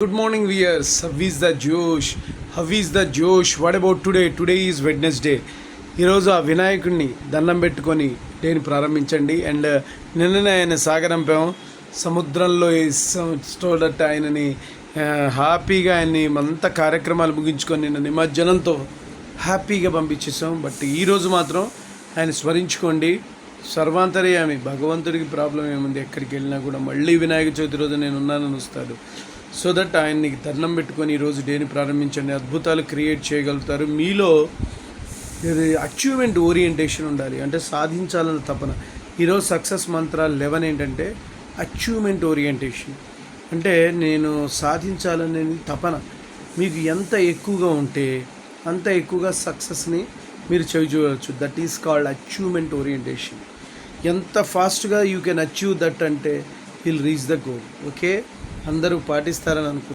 Good morning, viewers. How is the Josh? How is the Josh? What about today? Today is Wednesday. ఈరోజు ఆ వినాయకుడిని దండం పెట్టుకొని డేని ప్రారంభించండి. అండ్ నిన్ననే ఆయన సాగరంపాం సముద్రంలో స్టోడట్ ఆయనని హ్యాపీగా ఆయన్ని అంత కార్యక్రమాలు ముగించుకొని నిన్న నిమజ్జనంతో హ్యాపీగా పంపించేసాం. బట్ ఈరోజు మాత్రం ఆయన స్మరించుకోండి. సర్వాంతర్యామి భగవంతుడికి ప్రాబ్లం ఏముంది, ఎక్కడికి వెళ్ళినా కూడా మళ్ళీ వినాయక చవితి రోజు నేను ఉన్నానని వస్తాడు. సో దట్ ఆయన్ని దండం పెట్టుకొని ఈరోజు డేని ప్రారంభించండి. అద్భుతాలు క్రియేట్ చేయగలుగుతారు. మీలో అచీవ్మెంట్ ఓరియంటేషన్ ఉండాలి, అంటే సాధించాలన్న తపన. ఈరోజు సక్సెస్ మంత్ర 11 ఏంటంటే అచీవ్మెంట్ ఓరియంటేషన్, అంటే నేను సాధించాలనే తపన మీకు ఎంత ఎక్కువగా ఉంటే అంత ఎక్కువగా సక్సెస్ని మీరు చూడవచ్చు. That is called achievement orientation. ఎంత ఫాస్ట్గా యూ కెన్ అచీవ్ దట్ అంటే will reach the goal. Okay, అందరూ పాటిస్తారని అనుకుంటున్నాను.